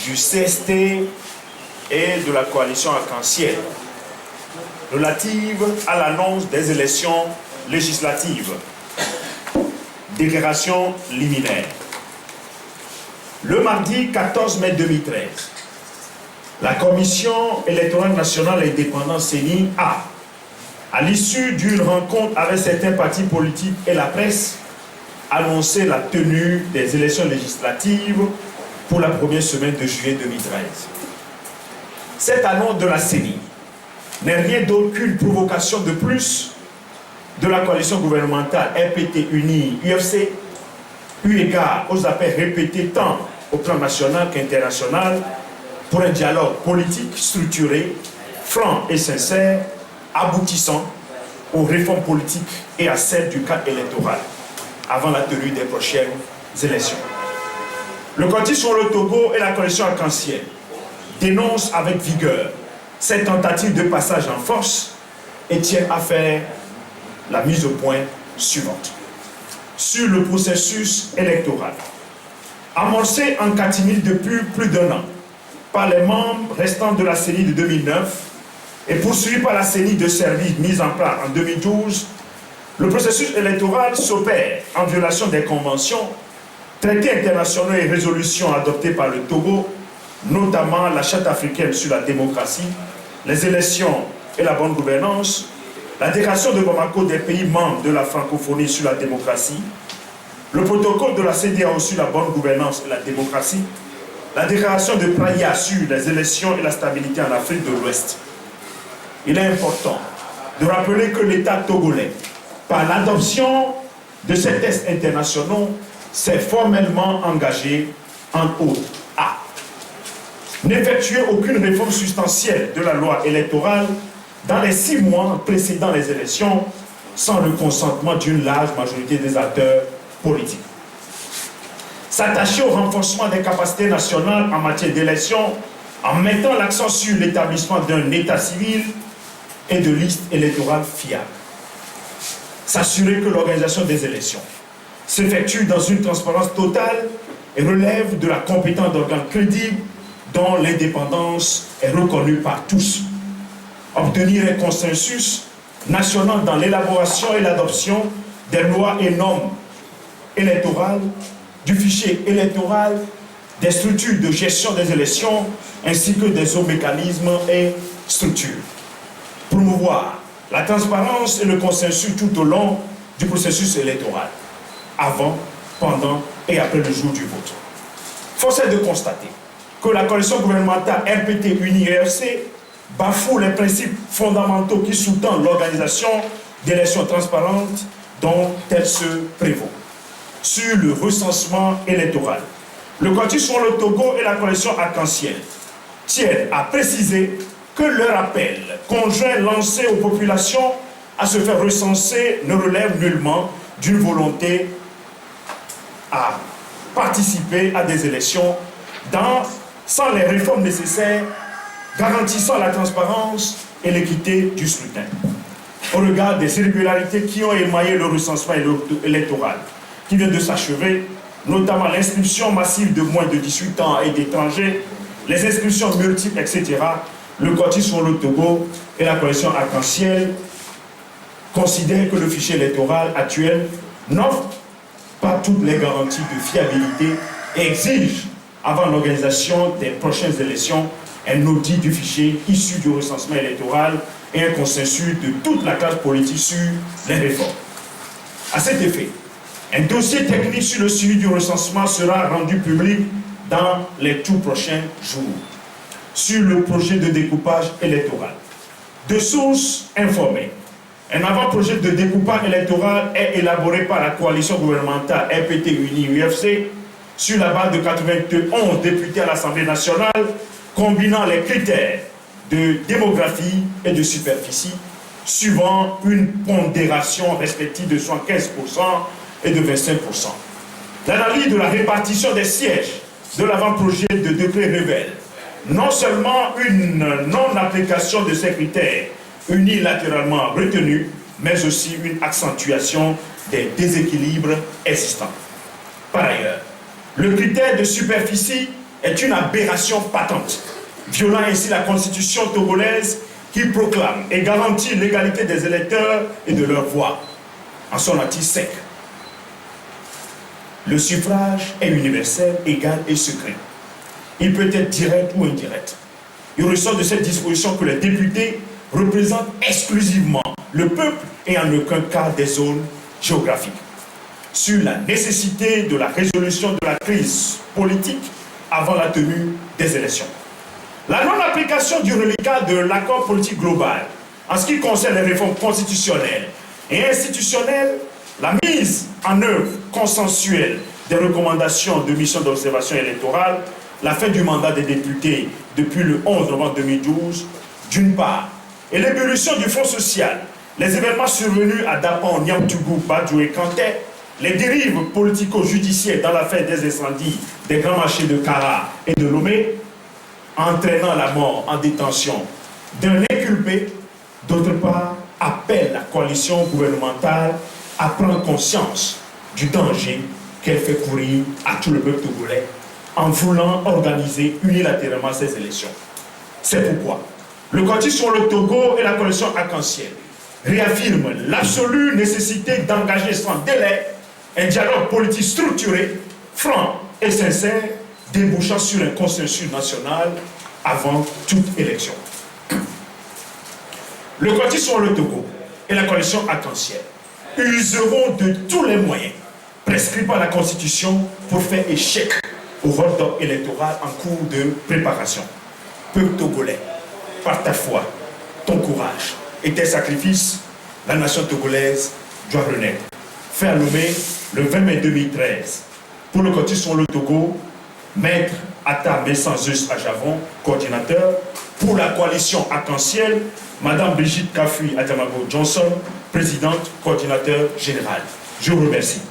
du CST et de la coalition Arc-en-Ciel relative à l'annonce des élections législatives. Déclaration liminaire. Le mardi 14 mai 2013, la Commission électorale nationale indépendante CENI a, à l'issue d'une rencontre avec certains partis politiques et la presse, annoncé la tenue des élections législatives pour la première semaine de juillet 2013. Cette annonce de la CENI n'est rien d'autre qu'une provocation de plus de la coalition gouvernementale RPT Uni UFC, eu égard aux appels répétés tant au plan national qu'international pour un dialogue politique structuré, franc et sincère, aboutissant aux réformes politiques et à celles du cadre électoral avant la tenue des prochaines élections. Le Collectif sur le Togo et la coalition Arc-en-Ciel dénoncent avec vigueur cette tentative de passage en force et tiennent à faire la mise au point suivante. Sur le processus électoral, amorcé en catimini depuis plus d'1 an par les membres restants de la CENI de 2009 et poursuivi par la CENI de service mise en place en 2012, le processus électoral s'opère en violation des conventions, traités internationaux et résolutions adoptées par le Togo, notamment la Charte africaine sur la démocratie, les élections et la bonne gouvernance, la déclaration de Bamako des pays membres de la francophonie sur la démocratie, le protocole de la CEDEAO sur la bonne gouvernance et la démocratie, la déclaration de Praia sur les élections et la stabilité en Afrique de l'Ouest. Il est important de rappeler que l'État togolais, par l'adoption de ces textes internationaux, s'est formellement engagé en autres à n'effectuer aucune réforme substantielle de la loi électorale dans les 6 mois précédant les élections sans le consentement d'une large majorité des acteurs politiques. S'attacher au renforcement des capacités nationales en matière d'élections en mettant l'accent sur l'établissement d'un état civil et de listes électorales fiables. S'assurer que l'organisation des élections s'effectue dans une transparence totale et relève de la compétence d'organes crédibles dont l'indépendance est reconnue par tous. Obtenir un consensus national dans l'élaboration et l'adoption des lois et normes électorales, du fichier électoral, des structures de gestion des élections, ainsi que des autres mécanismes et structures. Promouvoir la transparence et le consensus tout au long du processus électoral, avant, pendant et après le jour du vote. Force est de constater que la coalition gouvernementale RPT Uni EFC bafoue les principes fondamentaux qui sous-tendent l'organisation d'élections transparentes dont elle se prévaut. Sur le recensement électoral, le Collectif sur le Togo et la coalition Arc-en-Ciel tiennent à préciser que leur appel conjoint lancé aux populations à se faire recenser ne relève nullement d'une volonté à participer à des élections sans les réformes nécessaires garantissant la transparence et l'équité du scrutin. Au regard des irrégularités qui ont émaillé le recensement électoral qui vient de s'achever, notamment l'inscription massive de moins de 18 ans et d'étrangers, les inscriptions multiples, etc., le Collectif sur le Togo et la coalition Arc-en-Ciel considèrent que le fichier électoral actuel n'offre pas toutes les garanties de fiabilité et exige, avant l'organisation des prochaines élections, un audit du fichier issu du recensement électoral et un consensus de toute la classe politique sur les réformes. À cet effet, un dossier technique sur le suivi du recensement sera rendu public dans les tout prochains jours. Sur le projet de découpage électoral, de sources informées, un avant-projet de découpage électoral est élaboré par la coalition gouvernementale RPT Uni UFC sur la base de 91 députés à l'Assemblée nationale, combinant les critères de démographie et de superficie, suivant une pondération respective de 75% et de 25%. L'analyse de la répartition des sièges de l'avant-projet de décret révèle non seulement une non-application de ces critères unilatéralement retenus, mais aussi une accentuation des déséquilibres existants. Par ailleurs, le critère de superficie est une aberration patente, violant ainsi la constitution togolaise qui proclame et garantit l'égalité des électeurs et de leur voix. En son article 5, le suffrage est universel, égal et secret. Il peut être direct ou indirect. Il ressort de cette disposition que les députés représentent exclusivement le peuple et en aucun cas des zones géographiques. Sur la nécessité de la résolution de la crise politique avant la tenue des élections. La non-application du reliquat de l'accord politique global en ce qui concerne les réformes constitutionnelles et institutionnelles, la mise en œuvre consensuelle des recommandations de mission d'observation électorale, la fin du mandat des députés depuis le 11 novembre 2012, d'une part, et l'évolution du Fonds social, les événements survenus à Dapan, Niamtougou, Badjou et Kanté, les dérives politico-judiciaires dans l'affaire des incendies des grands marchés de Kara et de Lomé, entraînant la mort en détention d'un inculpé, d'autre part, appelle la coalition gouvernementale à prendre conscience du danger qu'elle fait courir à tout le peuple togolais en voulant organiser unilatéralement ces élections. C'est pourquoi le Quartier sur le Togo et la coalition Arc-en-Ciel réaffirment l'absolue nécessité d'engager sans délai un dialogue politique structuré, franc et sincère, débouchant sur un consensus national avant toute élection. Le Quartier sur le Togo et la coalition Arc-en-Ciel useront de tous les moyens prescrits par la Constitution pour faire échec au vote électoral en cours de préparation. Peuple togolais, par ta foi, ton courage et tes sacrifices, la nation togolaise doit renaître. Fait à Lomé le 20 mai 2013. Pour le Quartier sur le Togo, Maître Atta Messanzus Ajavon, coordinateur. Pour la coalition Arc-en-Ciel, Madame Brigitte Kafui Adjamago Johnson, présidente, coordinateur général. Je vous remercie.